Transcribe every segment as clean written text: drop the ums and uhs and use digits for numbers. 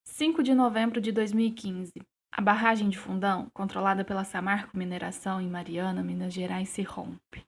5 de novembro de 2015. A barragem de Fundão, controlada pela Samarco Mineração em Mariana, Minas Gerais, se rompe.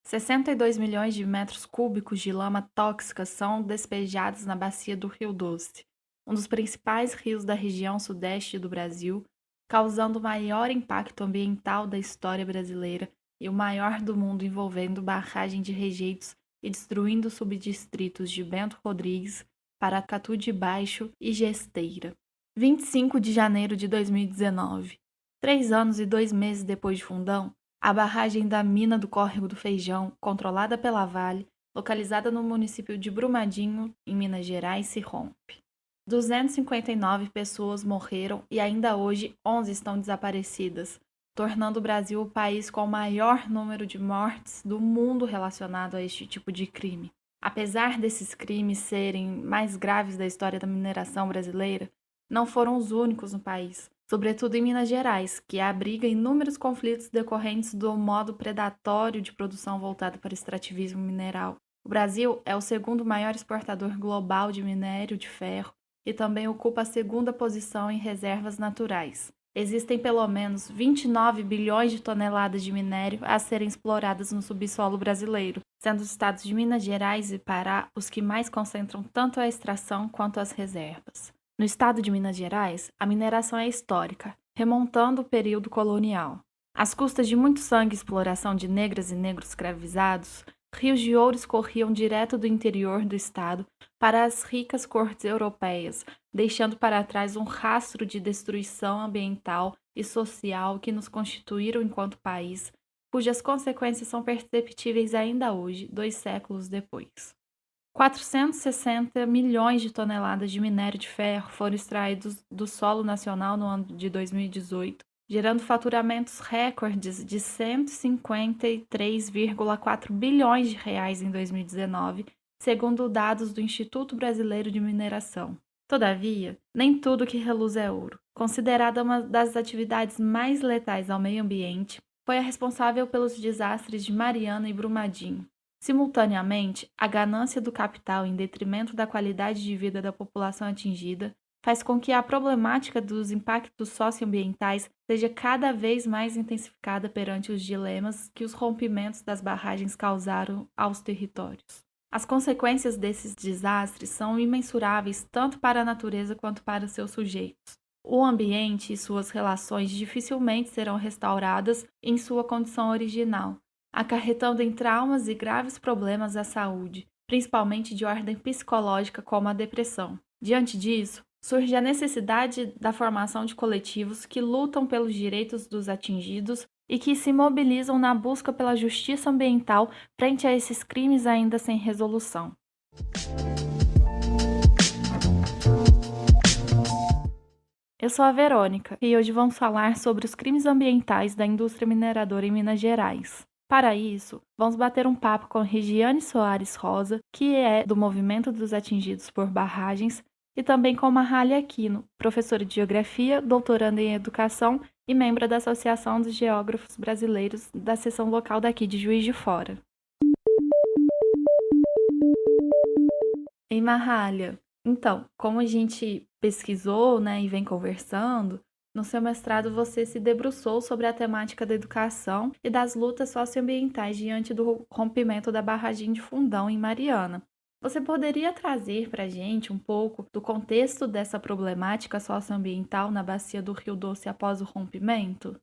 62 milhões de metros cúbicos de lama tóxica são despejados na bacia do Rio Doce, um dos principais rios da região sudeste do Brasil, causando o maior impacto ambiental da história brasileira e o maior do mundo envolvendo barragem de rejeitos e destruindo subdistritos de Bento Rodrigues, Paracatu de Baixo e Gesteira. 25 de janeiro de 2019. 3 anos e 2 meses depois de Fundão, a barragem da mina do Córrego do Feijão, controlada pela Vale, localizada no município de Brumadinho, em Minas Gerais, se rompe. 259 pessoas morreram e ainda hoje 11 estão desaparecidas, tornando o Brasil o país com o maior número de mortes do mundo relacionado a este tipo de crime. Apesar desses crimes serem mais graves da história da mineração brasileira, não foram os únicos no país, sobretudo em Minas Gerais, que abriga inúmeros conflitos decorrentes do modo predatório de produção voltado para o extrativismo mineral. O Brasil é o segundo maior exportador global de minério de ferro e também ocupa a segunda posição em reservas naturais. Existem pelo menos 29 bilhões de toneladas de minério a serem exploradas no subsolo brasileiro, sendo os estados de Minas Gerais e Pará os que mais concentram tanto a extração quanto as reservas. No estado de Minas Gerais, a mineração é histórica, remontando o período colonial. Às custas de muito sangue e exploração de negras e negros escravizados, rios de ouro escorriam direto do interior do estado para as ricas cortes europeias, deixando para trás um rastro de destruição ambiental e social que nos constituíram enquanto país, cujas consequências são perceptíveis ainda hoje, 2 séculos depois. 460 milhões de toneladas de minério de ferro foram extraídos do solo nacional no ano de 2018, gerando faturamentos recordes de 153,4 bilhões de reais em 2019, segundo dados do Instituto Brasileiro de Mineração. Todavia, nem tudo que reluz é ouro. Considerada uma das atividades mais letais ao meio ambiente, foi a responsável pelos desastres de Mariana e Brumadinho. Simultaneamente, a ganância do capital em detrimento da qualidade de vida da população atingida faz com que a problemática dos impactos socioambientais seja cada vez mais intensificada perante os dilemas que os rompimentos das barragens causaram aos territórios. As consequências desses desastres são imensuráveis tanto para a natureza quanto para seus sujeitos. O ambiente e suas relações dificilmente serão restauradas em sua condição original, acarretando em traumas e graves problemas à saúde, principalmente de ordem psicológica, como a depressão. Diante disso, surge a necessidade da formação de coletivos que lutam pelos direitos dos atingidos e que se mobilizam na busca pela justiça ambiental frente a esses crimes ainda sem resolução. Eu sou a Verônica e hoje vamos falar sobre os crimes ambientais da indústria mineradora em Minas Gerais. Para isso, vamos bater um papo com Regiane Soares Rosa, que é do Movimento dos Atingidos por Barragens, e também com Mahalia Aquino, professora de Geografia, doutoranda em Educação e membro da Associação dos Geógrafos Brasileiros da seção local daqui de Juiz de Fora. Ei, Mahalia, então, como a gente pesquisou, né, e vem conversando, no seu mestrado você se debruçou sobre a temática da educação e das lutas socioambientais diante do rompimento da barragem de Fundão em Mariana. Você poderia trazer para a gente um pouco do contexto dessa problemática socioambiental na bacia do Rio Doce após o rompimento?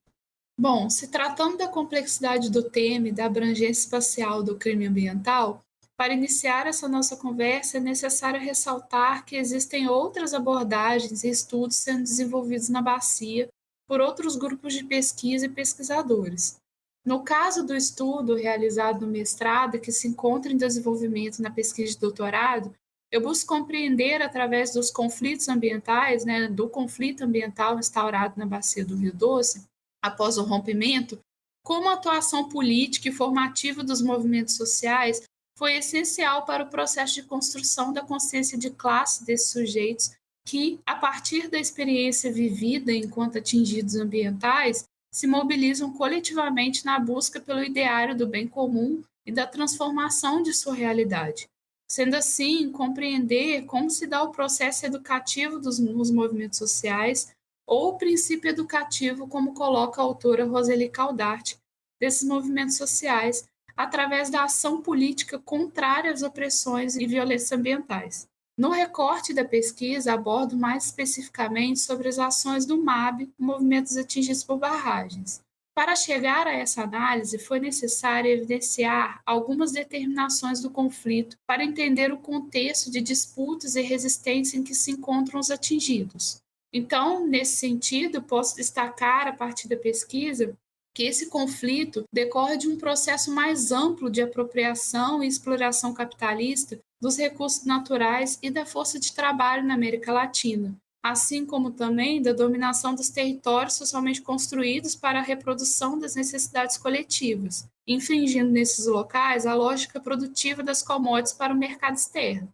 Bom, se tratando da complexidade do tema e da abrangência espacial do crime ambiental, para iniciar essa nossa conversa é necessário ressaltar que existem outras abordagens e estudos sendo desenvolvidos na bacia por outros grupos de pesquisa e pesquisadores. No caso do estudo realizado no mestrado, que se encontra em desenvolvimento na pesquisa de doutorado, eu busco compreender através dos conflitos ambientais, do conflito ambiental instaurado na bacia do Rio Doce, após o rompimento, como a atuação política e formativa dos movimentos sociais foi essencial para o processo de construção da consciência de classe desses sujeitos que, a partir da experiência vivida enquanto atingidos ambientais, se mobilizam coletivamente na busca pelo ideário do bem comum e da transformação de sua realidade. Sendo assim, compreender como se dá o processo educativo nos movimentos sociais ou o princípio educativo, como coloca a autora Roseli Caldart, desses movimentos sociais, através da ação política contrária às opressões e violências ambientais. No recorte da pesquisa, abordo mais especificamente sobre as ações do MAB, movimentos atingidos por barragens. Para chegar a essa análise, foi necessário evidenciar algumas determinações do conflito para entender o contexto de disputas e resistência em que se encontram os atingidos. Então, nesse sentido, posso destacar, a partir da pesquisa, que esse conflito decorre de um processo mais amplo de apropriação e exploração capitalista dos recursos naturais e da força de trabalho na América Latina, assim como também da dominação dos territórios socialmente construídos para a reprodução das necessidades coletivas, infringindo nesses locais a lógica produtiva das commodities para o mercado externo.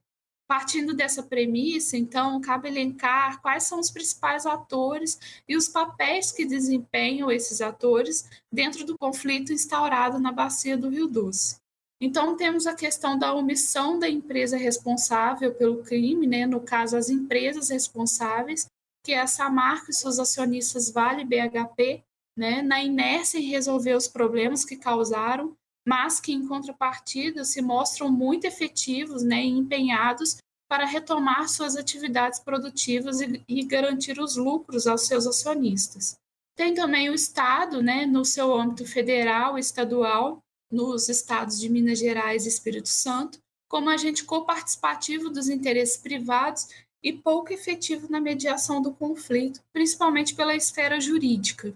Partindo dessa premissa, então, cabe elencar quais são os principais atores e os papéis que desempenham esses atores dentro do conflito instaurado na bacia do Rio Doce. Então, temos a questão da omissão da empresa responsável pelo crime, né? No caso, as empresas responsáveis, que é a Samarco e seus acionistas Vale e BHP, né? Na inércia em resolver os problemas que causaram, mas que, em contrapartida, se mostram muito efetivos, né, e empenhados para retomar suas atividades produtivas e garantir os lucros aos seus acionistas. Tem também o Estado, né, no seu âmbito federal e estadual, nos estados de Minas Gerais e Espírito Santo, como agente coparticipativo dos interesses privados e pouco efetivo na mediação do conflito, principalmente pela esfera jurídica.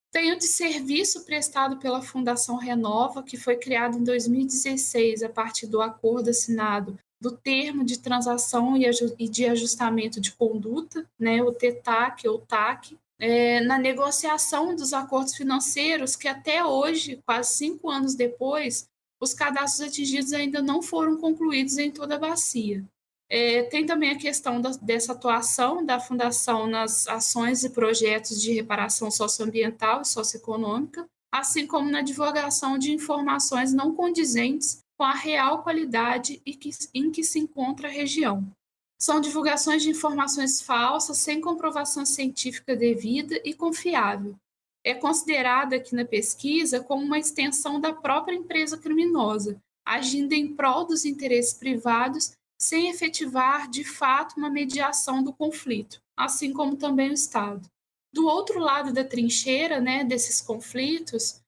Tem o de serviço prestado pela Fundação Renova, que foi criado em 2016 a partir do acordo assinado do termo de transação e de ajustamento de conduta, né, o TETAC ou TAC, na negociação dos acordos financeiros, que até hoje, quase 5 anos depois, os cadastros atingidos ainda não foram concluídos em toda a bacia. Tem também a questão dessa atuação da Fundação nas ações e projetos de reparação socioambiental e socioeconômica, assim como na divulgação de informações não condizentes com a real qualidade em que se encontra a região. São divulgações de informações falsas, sem comprovação científica devida e confiável. É considerada aqui na pesquisa como uma extensão da própria empresa criminosa, agindo em prol dos interesses privados sem efetivar, de fato, uma mediação do conflito, assim como também o Estado. Do outro lado da trincheira, né, desses conflitos,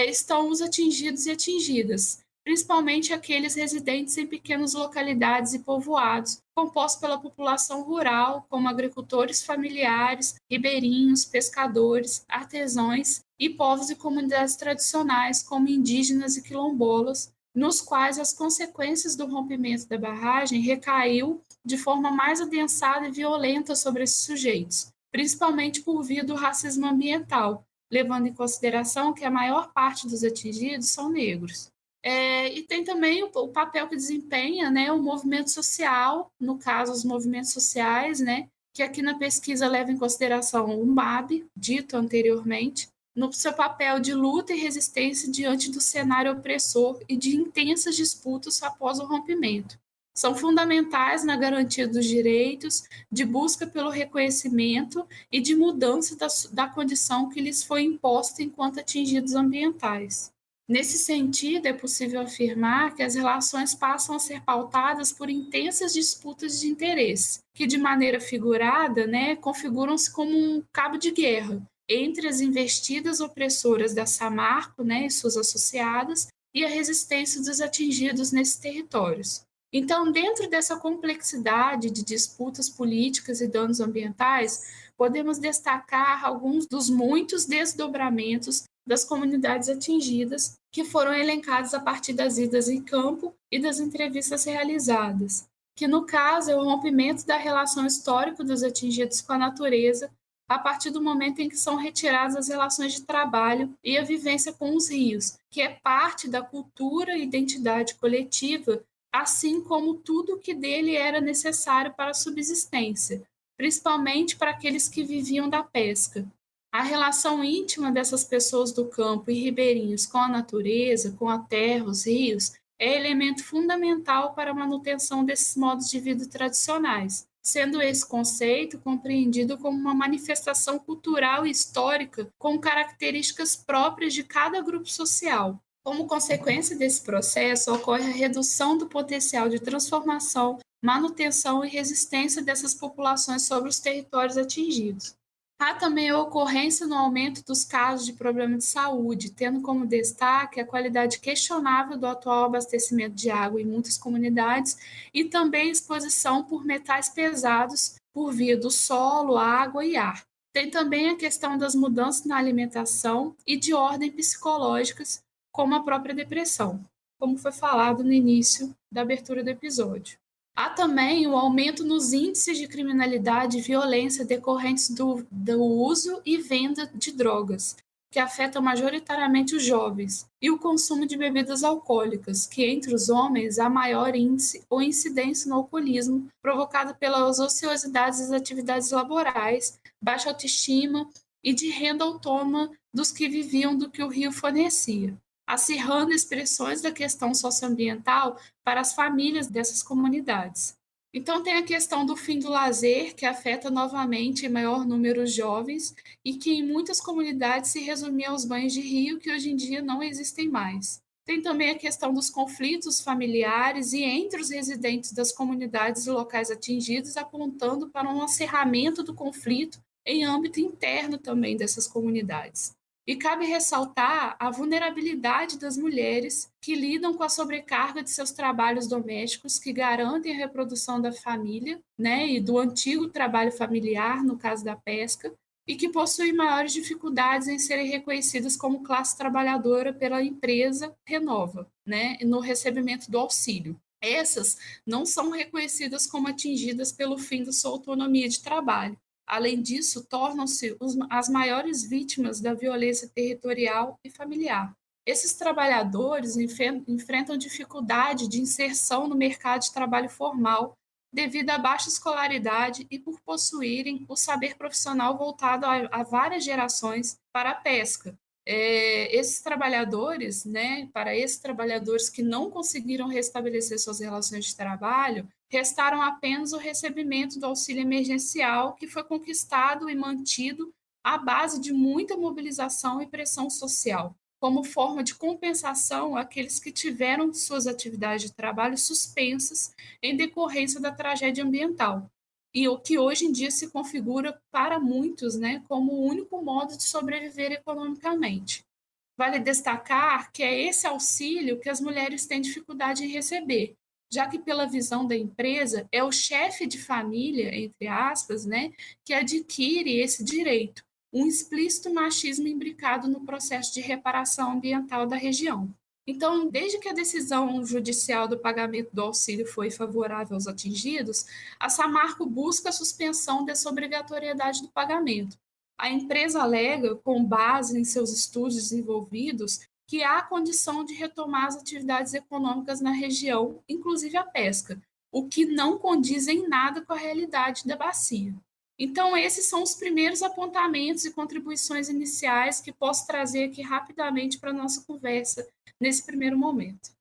estão os atingidos e atingidas, principalmente aqueles residentes em pequenas localidades e povoados, compostos pela população rural, como agricultores familiares, ribeirinhos, pescadores, artesãos e povos e comunidades tradicionais, como indígenas e quilombolas, nos quais as consequências do rompimento da barragem recaiu de forma mais adensada e violenta sobre esses sujeitos, principalmente por via do racismo ambiental, levando em consideração que a maior parte dos atingidos são negros. E tem também o papel que desempenha, né, o movimento social, no caso, os movimentos sociais, né, que aqui na pesquisa leva em consideração o MAB, dito anteriormente, no seu papel de luta e resistência diante do cenário opressor e de intensas disputas após o rompimento. São fundamentais na garantia dos direitos, de busca pelo reconhecimento e de mudança da condição que lhes foi imposta enquanto atingidos ambientais. Nesse sentido, é possível afirmar que as relações passam a ser pautadas por intensas disputas de interesse, que, de maneira figurada, né, configuram-se como um cabo de guerra entre as investidas opressoras da Samarco, né, e suas associadas, e a resistência dos atingidos nesses territórios. Então, dentro dessa complexidade de disputas políticas e danos ambientais, podemos destacar alguns dos muitos desdobramentos das comunidades atingidas, que foram elencados a partir das idas em campo e das entrevistas realizadas, que no caso é o rompimento da relação histórica dos atingidos com a natureza, a partir do momento em que são retiradas as relações de trabalho e a vivência com os rios, que é parte da cultura e identidade coletiva, assim como tudo que dele era necessário para a subsistência, principalmente para aqueles que viviam da pesca. A relação íntima dessas pessoas do campo e ribeirinhos com a natureza, com a terra, os rios, é elemento fundamental para a manutenção desses modos de vida tradicionais, sendo esse conceito compreendido como uma manifestação cultural e histórica com características próprias de cada grupo social. Como consequência desse processo, ocorre a redução do potencial de transformação, manutenção e resistência dessas populações sobre os territórios atingidos. Há também a ocorrência no aumento dos casos de problema de saúde, tendo como destaque a qualidade questionável do atual abastecimento de água em muitas comunidades e também a exposição por metais pesados por via do solo, água e ar. Tem também a questão das mudanças na alimentação e de ordem psicológicas, como a própria depressão, como foi falado no início da abertura do episódio. Há também o aumento nos índices de criminalidade e violência decorrentes do uso e venda de drogas, que afetam majoritariamente os jovens, e o consumo de bebidas alcoólicas, que entre os homens há maior índice ou incidência no alcoolismo, provocado pelas ociosidades das atividades laborais, baixa autoestima e de renda autônoma dos que viviam do que o rio fornecia, acirrando expressões da questão socioambiental para as famílias dessas comunidades. Então, tem a questão do fim do lazer, que afeta novamente em maior número os jovens e que em muitas comunidades se resumia aos banhos de rio, que hoje em dia não existem mais. Tem também a questão dos conflitos familiares e entre os residentes das comunidades e locais atingidos, apontando para um acerramento do conflito em âmbito interno também dessas comunidades. E cabe ressaltar a vulnerabilidade das mulheres que lidam com a sobrecarga de seus trabalhos domésticos, que garantem a reprodução da família, né, e do antigo trabalho familiar, no caso da pesca, e que possuem maiores dificuldades em serem reconhecidas como classe trabalhadora pela empresa Renova, né, no recebimento do auxílio. Essas não são reconhecidas como atingidas pelo fim da sua autonomia de trabalho. Além disso, tornam-se as maiores vítimas da violência territorial e familiar. Esses trabalhadores enfrentam dificuldade de inserção no mercado de trabalho formal devido à baixa escolaridade e por possuírem o saber profissional voltado a várias gerações para a pesca. Esses trabalhadores, né, para esses trabalhadores que não conseguiram restabelecer suas relações de trabalho, restaram apenas o recebimento do auxílio emergencial, que foi conquistado e mantido à base de muita mobilização e pressão social, como forma de compensação àqueles que tiveram suas atividades de trabalho suspensas em decorrência da tragédia ambiental, e o que hoje em dia se configura para muitos, né, como o único modo de sobreviver economicamente. Vale destacar que é esse auxílio que as mulheres têm dificuldade em receber, já que, pela visão da empresa, é o chefe de família, entre aspas, né, que adquire esse direito, um explícito machismo imbricado no processo de reparação ambiental da região. Então, desde que a decisão judicial do pagamento do auxílio foi favorável aos atingidos, a Samarco busca a suspensão dessa obrigatoriedade do pagamento. A empresa alega, com base em seus estudos desenvolvidos, que há condição de retomar as atividades econômicas na região, inclusive a pesca, o que não condiz em nada com a realidade da bacia. Então, esses são os primeiros apontamentos e contribuições iniciais que posso trazer aqui rapidamente para a nossa conversa nesse primeiro momento.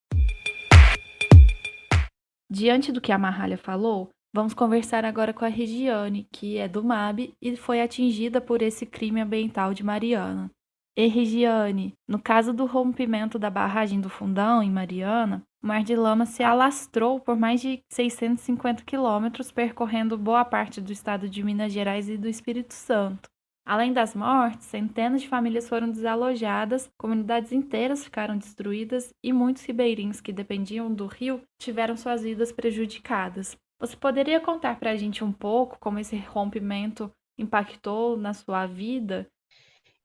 Diante do que a Marralha falou, vamos conversar agora com a Regiane, que é do MAB e foi atingida por esse crime ambiental de Mariana. E Regiane, no caso do rompimento da barragem do Fundão, em Mariana, o mar de lama se alastrou por mais de 650 quilômetros, percorrendo boa parte do estado de Minas Gerais e do Espírito Santo. Além das mortes, centenas de famílias foram desalojadas, comunidades inteiras ficaram destruídas e muitos ribeirinhos que dependiam do rio tiveram suas vidas prejudicadas. Você poderia contar para a gente um pouco como esse rompimento impactou na sua vida?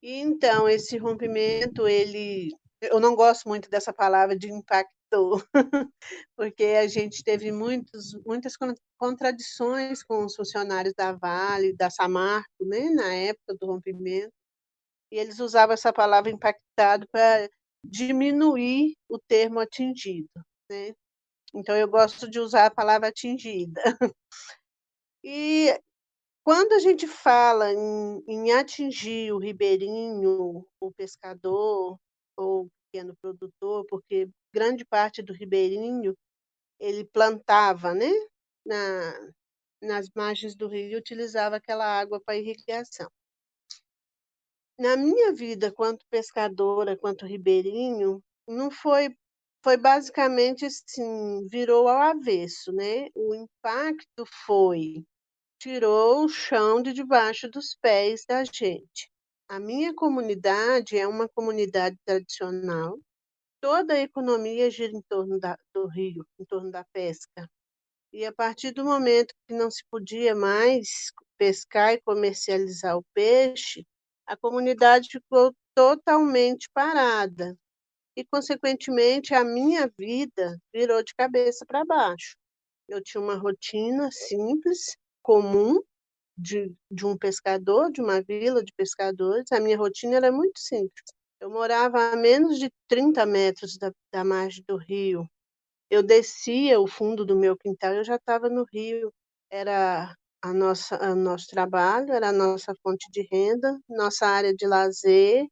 Então, esse rompimento, eu não gosto muito dessa palavra de impactou, porque a gente teve muitas contradições com os funcionários da Vale, da Samarco, né, na época do rompimento, e eles usavam essa palavra impactado para diminuir o termo atingido, né? Então eu gosto de usar a palavra atingida. E quando a gente fala em atingir o ribeirinho, o pescador ou o pequeno produtor, porque grande parte do ribeirinho ele plantava, né, na nas margens do rio e utilizava aquela água para irrigação. Na minha vida, quanto pescadora, quanto ribeirinho, não foi basicamente assim, virou ao avesso, né. O impacto foi tirou o chão de debaixo dos pés da gente. A minha comunidade é uma comunidade tradicional, toda a economia gira em torno do rio, em torno da pesca. E a partir do momento que não se podia mais pescar e comercializar o peixe, a comunidade ficou totalmente parada e, consequentemente, a minha vida virou de cabeça para baixo. Eu tinha uma rotina simples, comum, de um pescador, de uma vila de pescadores. A minha rotina era muito simples. Eu morava a menos de 30 metros da margem do rio. Eu descia o fundo do meu quintal, eu já estava no rio. Era o nosso trabalho, era a nossa fonte de renda, nossa área de lazer,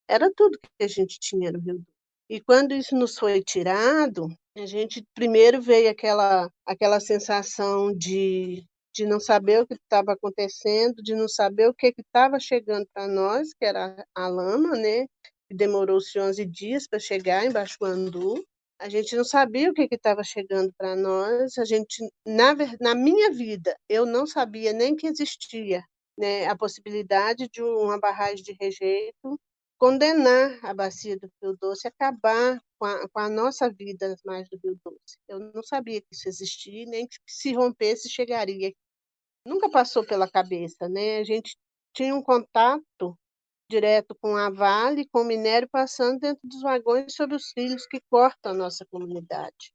era tudo que a gente tinha no Rio Doce. E quando isso nos foi tirado, a gente primeiro veio aquela sensação de não saber o que estava acontecendo, de não saber o que estava chegando para nós, que era a lama, né, que demorou-se 11 dias para chegar em Baixo-Guandu. A gente não sabia o que estava chegando para nós, a gente na minha vida, eu não sabia nem que existia, né, a possibilidade de uma barragem de rejeito condenar a bacia do Rio Doce, acabar com a nossa vida nas margens do Rio Doce. Eu não sabia que isso existia, nem que se rompesse chegaria. Nunca passou pela cabeça, né? A gente tinha um contato direto com a Vale, com o minério passando dentro dos vagões sobre os rios que cortam a nossa comunidade.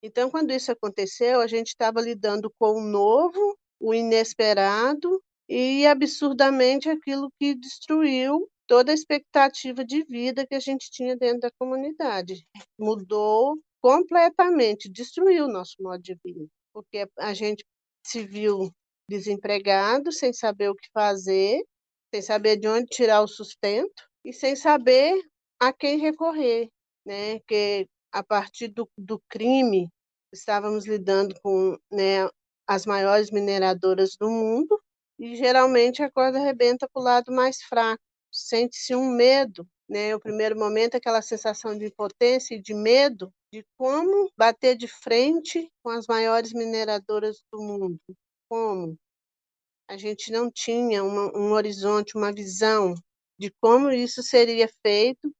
Então, quando isso aconteceu, a gente estava lidando com o novo, o inesperado e absurdamente aquilo que destruiu toda a expectativa de vida que a gente tinha dentro da comunidade. Mudou completamente, destruiu o nosso modo de vida, porque a gente se viu desempregado, sem saber o que fazer, sem saber de onde tirar o sustento e sem saber a quem recorrer, né? Que a partir do crime, estávamos lidando com, né, as maiores mineradoras do mundo e geralmente a corda arrebenta para o lado mais fraco. Sente-se um medo, né? O primeiro momento, aquela sensação de impotência e de medo de como bater de frente com as maiores mineradoras do mundo. Como? A gente não tinha um horizonte, uma visão de como isso seria feito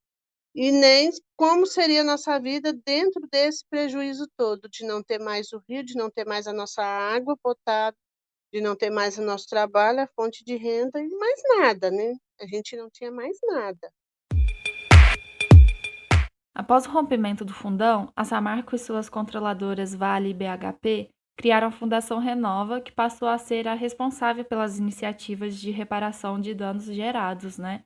e nem como seria a nossa vida dentro desse prejuízo todo, de não ter mais o rio, de não ter mais a nossa água potável, de não ter mais o nosso trabalho, a fonte de renda e mais nada, né? A gente não tinha mais nada. Após o rompimento do Fundão, a Samarco e suas controladoras Vale e BHP criaram a Fundação Renova, que passou a ser a responsável pelas iniciativas de reparação de danos gerados, né?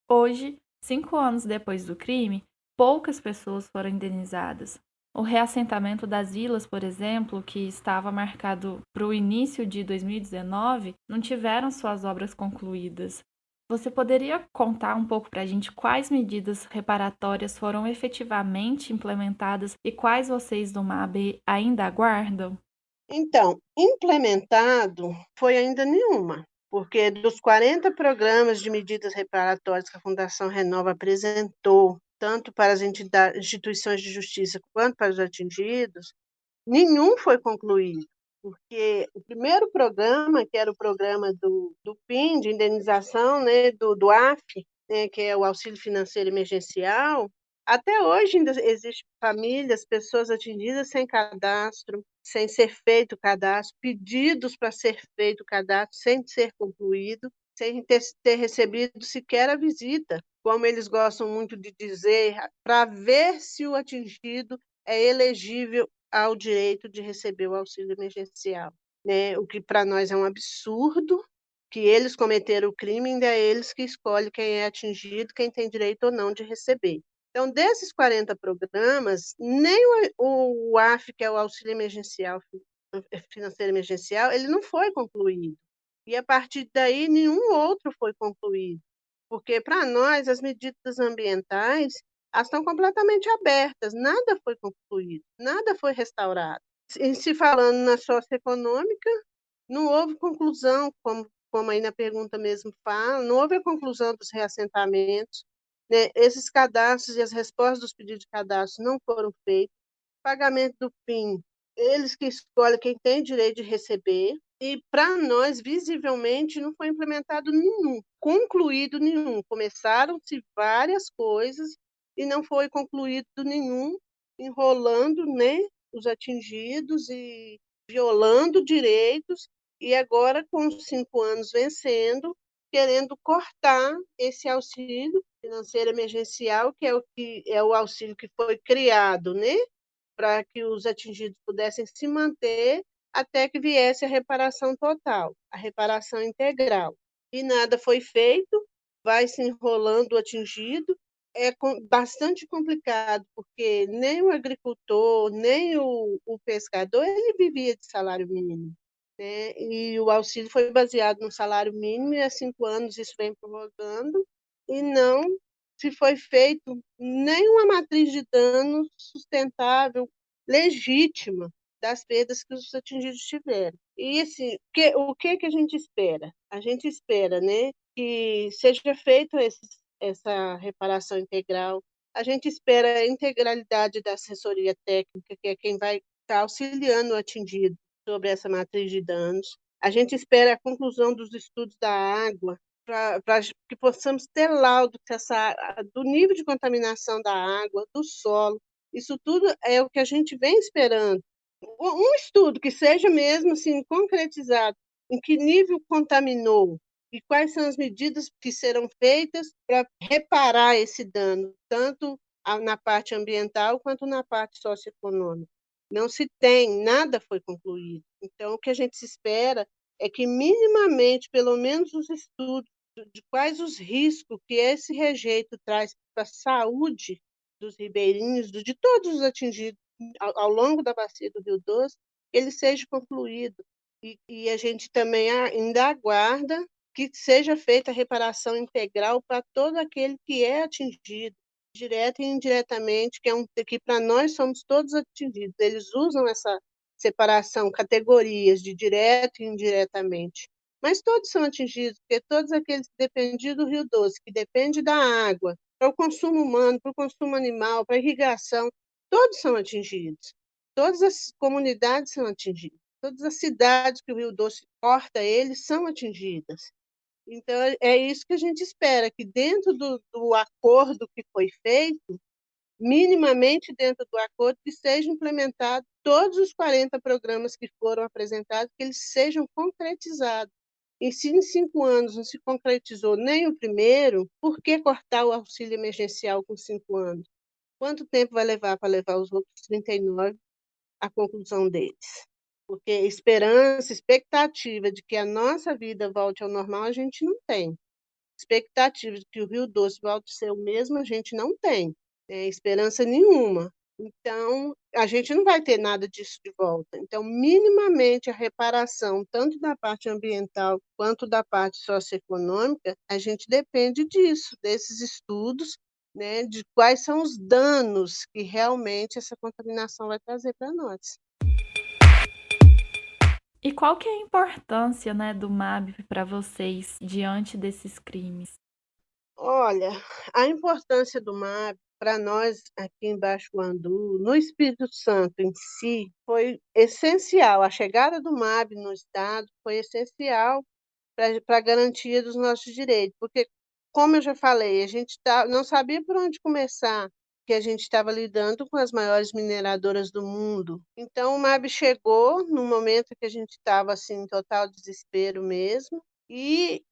Hoje, 5 anos depois do crime, poucas pessoas foram indenizadas. O reassentamento das vilas, por exemplo, que estava marcado para o início de 2019, não tiveram suas obras concluídas. Você poderia contar um pouco para a gente quais medidas reparatórias foram efetivamente implementadas e quais vocês do MAB ainda aguardam? Então, implementado foi ainda nenhuma, porque dos 40 programas de medidas reparatórias que a Fundação Renova apresentou, tanto para as instituições de justiça quanto para os atingidos, nenhum foi concluído, porque o primeiro programa, que era o programa do PIN, de indenização, né, do AF, né, que é o Auxílio Financeiro Emergencial, até hoje ainda existem famílias, pessoas atingidas sem cadastro, sem ser feito o cadastro, pedidos para ser feito o cadastro sem ser concluído, sem ter recebido sequer a visita, como eles gostam muito de dizer, para ver se o atingido é elegível ao direito de receber o auxílio emergencial, né? O que para nós é um absurdo, que eles cometeram o crime, ainda é eles que escolhem quem é atingido, quem tem direito ou não de receber. Então, desses 40 programas, nem o AF, que é o Auxílio Emergencial, Financeiro Emergencial, ele não foi concluído. E a partir daí nenhum outro foi concluído, porque para nós as medidas ambientais elas estão completamente abertas, nada foi concluído, nada foi restaurado. Em se falando na socioeconômica, não houve conclusão, como aí na pergunta mesmo fala, não houve a conclusão dos reassentamentos, né? Esses cadastros e as respostas dos pedidos de cadastro não foram feitos. Pagamento do PIN, eles que escolhem quem tem direito de receber, e para nós, visivelmente, não foi implementado nenhum, concluído nenhum. Começaram-se várias coisas e não foi concluído nenhum, enrolando, né, os atingidos e violando direitos, e agora, com os 5 anos vencendo, querendo cortar esse auxílio financeiro emergencial, que é o auxílio que foi criado, né, para que os atingidos pudessem se manter até que viesse a reparação total, a reparação integral. E nada foi feito, vai se enrolando o atingido. É bastante complicado, porque nem o agricultor, nem o pescador, ele vivia de salário mínimo, né? E o auxílio foi baseado no salário mínimo, e há 5 anos isso vem prorrogando, e não se foi feito nenhuma matriz de danos sustentável, legítima, das perdas que os atingidos tiveram. E assim, o que a gente espera? A gente espera, né, que seja feita essa reparação integral. A gente espera a integralidade da assessoria técnica, que é quem vai estar auxiliando o atingido sobre essa matriz de danos. A gente espera a conclusão dos estudos da água, para que possamos ter laudo do nível de contaminação da água, do solo. Isso tudo é o que a gente vem esperando. Um estudo que seja mesmo assim, concretizado, em que nível contaminou e quais são as medidas que serão feitas para reparar esse dano, tanto na parte ambiental quanto na parte socioeconômica. Não se tem, nada foi concluído. Então, o que a gente se espera é que, minimamente, pelo menos os estudos de quais os riscos que esse rejeito traz para a saúde dos ribeirinhos, de todos os atingidos ao longo da bacia do Rio Doce, ele seja concluído. E a gente também ainda aguarda que seja feita a reparação integral para todo aquele que é atingido, direto e indiretamente, que para nós somos todos atingidos. Eles usam essa separação, categorias de direto e indiretamente. Mas todos são atingidos, porque todos aqueles que dependem do Rio Doce, que dependem da água, para o consumo humano, para o consumo animal, para a irrigação, todos são atingidos. Todas as comunidades são atingidas. Todas as cidades que o Rio Doce corta eles são atingidas. Então, é isso que a gente espera, que dentro do acordo que foi feito, minimamente dentro do acordo, que sejam implementados todos os 40 programas que foram apresentados, que eles sejam concretizados. E se em 5 anos não se concretizou nem o primeiro, por que cortar o auxílio emergencial com 5 anos? Quanto tempo vai levar para levar os outros 39 à conclusão deles? Porque esperança, expectativa de que a nossa vida volte ao normal, a gente não tem. Expectativa de que o Rio Doce volte a ser o mesmo, a gente não tem. Esperança nenhuma. Então, a gente não vai ter nada disso de volta. Então, minimamente, a reparação, tanto da parte ambiental quanto da parte socioeconômica, a gente depende disso, desses estudos, né, de quais são os danos que realmente essa contaminação vai trazer para nós. E qual que é a importância, né, do MAB para vocês diante desses crimes? Olha, a importância do MAB para nós aqui em Baixo Guandu, no Espírito Santo em si, foi essencial. A chegada do MAB no estado foi essencial para a garantia dos nossos direitos, porque, como eu já falei, a gente não sabia por onde começar, que a gente estava lidando com as maiores mineradoras do mundo. Então, o MAB chegou no momento que a gente estava assim, em total desespero mesmo, e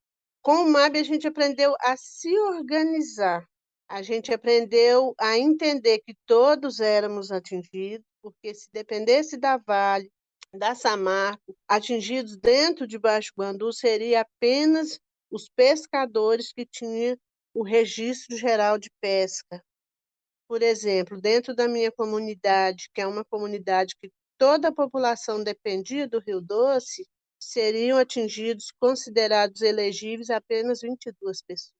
com o MAB, a gente aprendeu a se organizar, a gente aprendeu a entender que todos éramos atingidos, porque se dependesse da Vale, da Samarco, atingidos dentro de Baixo Guandu, seria apenas os pescadores que tinham o registro geral de pesca. Por exemplo, dentro da minha comunidade, que é uma comunidade que toda a população dependia do Rio Doce, seriam atingidos, considerados elegíveis, apenas 22 pessoas.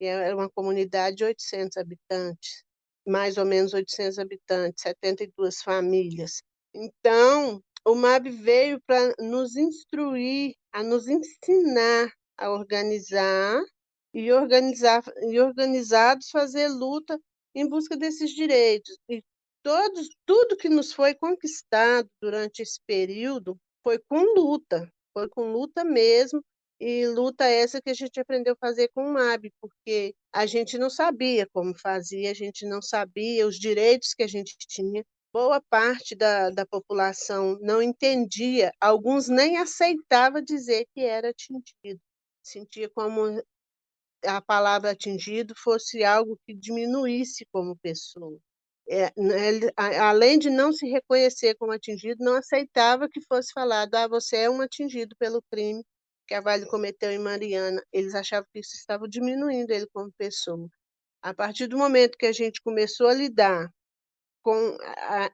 E era uma comunidade de 800 habitantes, mais ou menos 800 habitantes, 72 famílias. Então, o MAB veio para nos instruir, a nos ensinar a organizar e organizados fazer luta em busca desses direitos. E tudo que nos foi conquistado durante esse período foi com luta mesmo, e luta essa que a gente aprendeu a fazer com o MAB, porque a gente não sabia como fazia, a gente não sabia os direitos que a gente tinha. Boa parte da população não entendia, alguns nem aceitavam dizer que era atingido. Sentia como a palavra atingido fosse algo que diminuísse como pessoa. Além de não se reconhecer como atingido, não aceitava que fosse falado, você é um atingido pelo crime que a Vale cometeu em Mariana. Eles achavam que isso estava diminuindo ele como pessoa. A partir do momento que a gente começou a lidar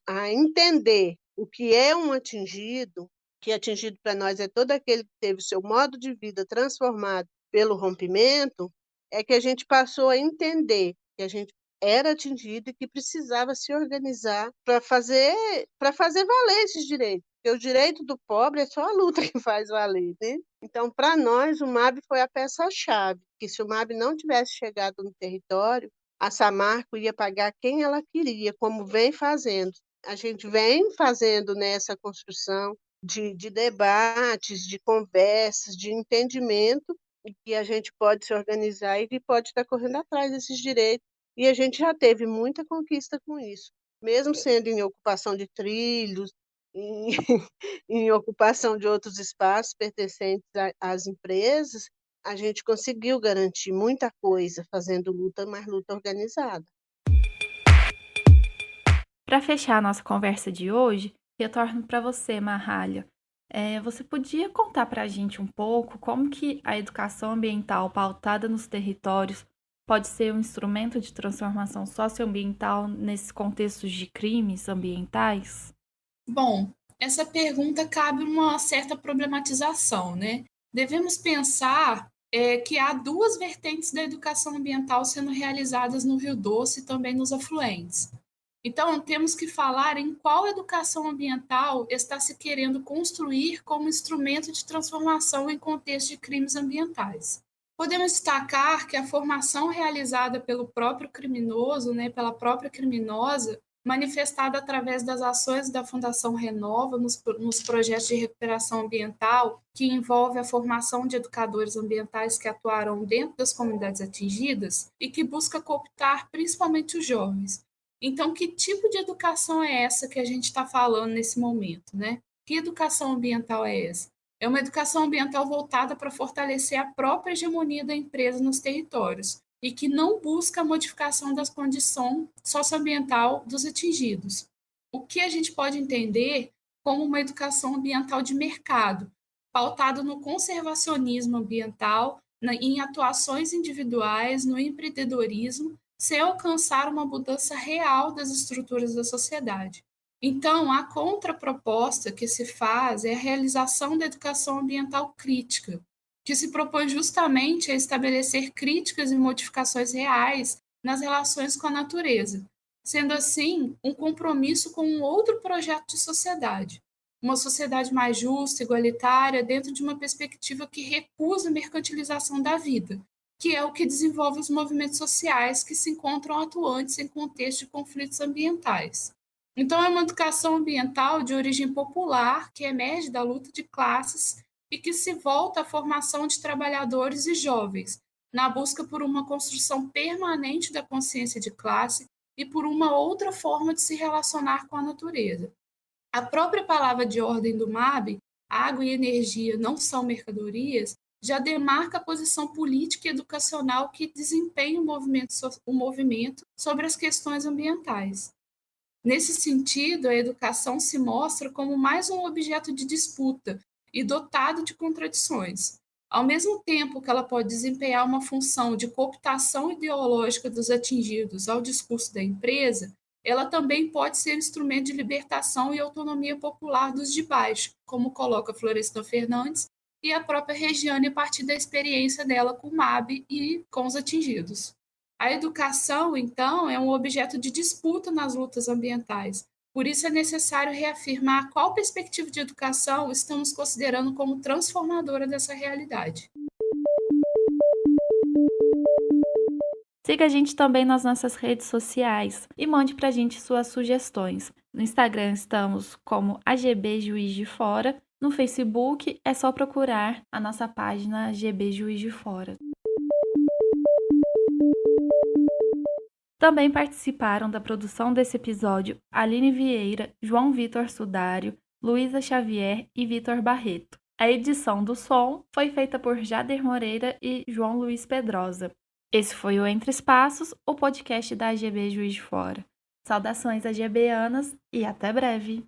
a entender o que é um atingido, que atingido para nós é todo aquele que teve seu modo de vida transformado pelo rompimento, é que a gente passou a entender que a gente era atingido e que precisava se organizar para fazer valer esses direitos. Porque o direito do pobre é só a luta que faz valer, né? Então, para nós, o MAB foi a peça-chave, que se o MAB não tivesse chegado no território, a Samarco ia pagar quem ela queria, como vem fazendo. A gente vem fazendo nessa construção de debates, de conversas, de entendimento, e que a gente pode se organizar e que pode estar correndo atrás desses direitos. E a gente já teve muita conquista com isso, mesmo sendo em ocupação de trilhos, em, em ocupação de outros espaços pertencentes às empresas, a gente conseguiu garantir muita coisa fazendo luta, mas luta organizada. Para fechar a nossa conversa de hoje, retorno para você, Mahalia. Você podia contar para a gente um pouco como que a educação ambiental pautada nos territórios pode ser um instrumento de transformação socioambiental nesses contextos de crimes ambientais? Bom, essa pergunta cabe uma certa problematização, né? Devemos pensar que há duas vertentes da educação ambiental sendo realizadas no Rio Doce e também nos afluentes. Então, temos que falar em qual educação ambiental está se querendo construir como instrumento de transformação em contexto de crimes ambientais. Podemos destacar que a formação realizada pelo próprio criminoso, né, pela própria criminosa, manifestada através das ações da Fundação Renova nos projetos de recuperação ambiental, que envolve a formação de educadores ambientais que atuarão dentro das comunidades atingidas e que busca cooptar principalmente os jovens. Então, que tipo de educação é essa que a gente está falando nesse momento, né? Que educação ambiental é essa? É uma educação ambiental voltada para fortalecer a própria hegemonia da empresa nos territórios e que não busca a modificação das condições socioambiental dos atingidos. O que a gente pode entender como uma educação ambiental de mercado, pautada no conservacionismo ambiental, em atuações individuais, no empreendedorismo, sem alcançar uma mudança real das estruturas da sociedade. Então, a contraproposta que se faz é a realização da educação ambiental crítica, que se propõe justamente a estabelecer críticas e modificações reais nas relações com a natureza, sendo assim um compromisso com um outro projeto de sociedade, uma sociedade mais justa, igualitária, dentro de uma perspectiva que recusa a mercantilização da vida, que é o que desenvolve os movimentos sociais que se encontram atuantes em contexto de conflitos ambientais. Então, é uma educação ambiental de origem popular que emerge da luta de classes e que se volta à formação de trabalhadores e jovens, na busca por uma construção permanente da consciência de classe e por uma outra forma de se relacionar com a natureza. A própria palavra de ordem do MAB, água e energia não são mercadorias, já demarca a posição política e educacional que desempenha o movimento sobre as questões ambientais. Nesse sentido, a educação se mostra como mais um objeto de disputa e dotado de contradições. Ao mesmo tempo que ela pode desempenhar uma função de cooptação ideológica dos atingidos ao discurso da empresa, ela também pode ser instrumento de libertação e autonomia popular dos de baixo, como coloca Florestan Fernandes e a própria Regiane a partir da experiência dela com o MAB e com os atingidos. A educação, então, é um objeto de disputa nas lutas ambientais. Por isso é necessário reafirmar qual perspectiva de educação estamos considerando como transformadora dessa realidade. Siga a gente também nas nossas redes sociais e mande pra gente suas sugestões. No Instagram estamos como AGB Juiz de Fora. No Facebook é só procurar a nossa página GB Juiz de Fora. Também participaram da produção desse episódio Aline Vieira, João Vitor Sudário, Luísa Xavier e Vitor Barreto. A edição do som foi feita por Jader Moreira e João Luiz Pedrosa. Esse foi o Entre Espaços, o podcast da AGB Juiz de Fora. Saudações AGBanas e até breve!